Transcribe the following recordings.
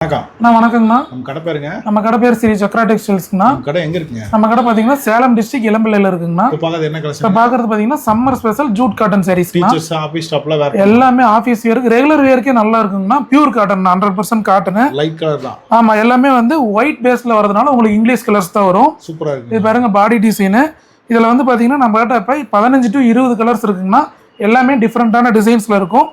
வணக்கங்கண்ணா. நம்ம கடை பேருங்க. நம்ம கடை பேர் ஸ்ரீ சக்ரா டெக்ஸ்டைல்ஸ்ங்கண்ணா. கடை எங்க இருக்குங்க? நம்ம கடை பாத்தீங்கன்னா சேலம் டிஸ்ட்ரிக்ட் இளம்பிள்ளையில இருக்குங்கண்ணா. இப்போ பாக்குறது என்ன கலெக்ஷன்? இப்போ பாக்குறது பாத்தீங்கன்னா summer special jute cotton saris. Teachers office ஸ்டாப்ல வேர் எல்லாமே ஆபீஸ் வேருக்கு ரெகுலர் வேர்க்கே நல்லா இருக்குங்கண்ணா. Pure cotton 100% cotton. Light colour தான். ஆமா, எல்லாமே வந்து ஒயிட் பேஸ்ல வரதுனால உங்களுக்கு இங்கிலீஷ் கலர்ஸ் தான் வரும். சூப்பரா இருக்கு. இது பாருங்க பாடி டிசைன். இதுல வந்து பாத்தீங்கன்னா நம்ம கிட்ட இப்போ 15 to 20 கலர்ஸ் இருக்குங்கண்ணா. எல்லாமே டிஃப்ரெண்டான டிசைன்ஸ்ல இருக்கும்.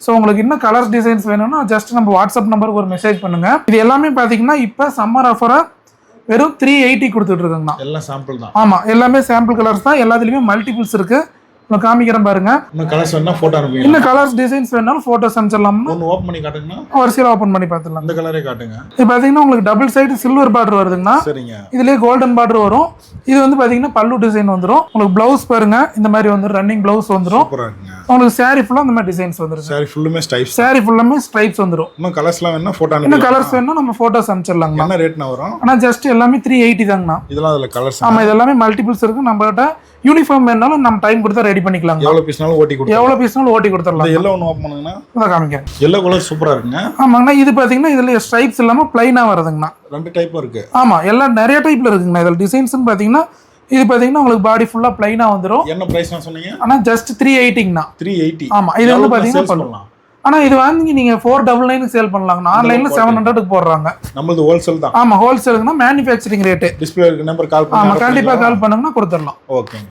ஸோ உங்களுக்கு இன்னும் கலர்ஸ் டிசைன்ஸ் வேணும்னா ஜஸ்ட் நம்ம வாட்ஸ்அப் நம்பருக்கு ஒரு மெசேஜ் பண்ணுங்க. இது எல்லாமே பார்த்தீங்கன்னா இப்போ சம்மர் ஆஃபராக வெறும் 380 கொடுத்துட்டு இருக்குங்கண்ணா. எல்லாம் சாம்பிள் தான். ஆமாம், எல்லாமே சாம்பிள் கலர்ஸ் தான். எல்லாத்துலேயுமே மல்டிபிள்ஸ் இருக்கு. நான் காமிக்கிறேன் பாருங்க. இன்னும் கலர்ஸ் வேணா போட்டோ அனுப்புங்க. இன்னும் கலர்ஸ் டிசைன்ஸ் வேணாலும் போட்டோஸ் அனுப்பிச்சிடலாம்னா ஒன்று ஓப்பன் பண்ணி காட்டுங்கண்ணா. வரிசையில் ஓப்பன் பண்ணி பார்த்துடலாம். இந்த கலரே காட்டுங்க. இது பார்த்தீங்கன்னா உங்களுக்கு டபுள் சைடு சில்வர் பார்டர் வருதுங்கண்ணா. சரிங்க. இதுலேயே கோல்டன் பார்டர் வரும். இது வந்து பார்த்தீங்கன்னா பல்லு டிசைன் வந்துடும். உங்களுக்கு பிளவுஸ் பாருங்க இந்த மாதிரி வந்து ரன்னிங் பிளவுஸ் வந்துடும். சூப்பரா இருக்குங்க. உங்களுக்கு சாரி ஃபுல்லாக இந்த மாதிரி டிசைன்ஸ் வந்துடும். சாரி ஃபுல்லுமே ஸ்டைப்ஸ். சாரி ஃபுல்லாமே ஸ்ட்ரைப்ஸ் வந்துடும். இன்னும் கலர்ஸ்லாம் வேணா போட்டோ அனுப்புங்க. இன்னும் கலர்ஸ் வேணா நம்ம போட்டோஸ் அனுப்பிச்சிடலாங்கண்ணா. என்ன ரேட்னா வரும்? ஆனால் ஜஸ்ட் எல்லாமே 380 தாங்கண்ணா. இதெல்லாம் அதில் கலர்ஸ். ஆமாம், இது எல்லாமே மல்டிபிள்ஸ் இருக்கு. நம்ம கிட்ட யூனிஃபார்ம் வேணாலும் நம்ம டைம் கொடுத்தா ரெடி பண்ணிக்கலாம். எவ்வளோ பீஸ்னாலும் ஓட்டி கொடுத்து எவ்வளோ பீஸ்னாலும் ஓட்டி கொடுத்துடலாம். எல்லோ ஒன்று ஓப்பன் பண்ணுங்கண்ணா. அதான் காமிக்க. எல்லோ கலர் சூப்பரா இருக்குங்க. ஆமாங்கண்ணா. இது பார்த்தீங்கன்னா இதில் ஸ்ட்ரைப்ஸ் இல்லாமல் பிளைனாக வருதுங்கண்ணா. ரெண்டு டைப்பும் இருக்கு. ஆமாம், எல்லாம் நிறைய டைப்ல இருக்குங்கண்ணா. இதில் டிசைன்ஸ்னு பார்த்தீங்கன்னா இது பார்த்தீங்கன்னா உங்களுக்கு பாடி ஃபுல்லாக பிளைனாக வந்துடும். என்ன ப்ரைஸ்னா சொன்னீங்க? ஆனால் ஜஸ்ட் 380ங்கண்ணா. 380. ஆமாம், இது வந்து பார்த்தீங்கன்னா பண்ணலாம். ஆனால் இது வாங்கி நீங்கள் 499 சேல் பண்ணலாங்கண்ணா. ஆன்லைனில் 700க்கு போடுறாங்க. நம்மளது ஹோல்சேல் தான். ஆமாம், ஹோல்சேலுக்குன்னா manufacturing rate. Display number call பண்ணுங்க. ஆமாம், கண்டிப்பாக கால் பண்ணுங்கன்னா கொடுத்துடலாம். ஓகே.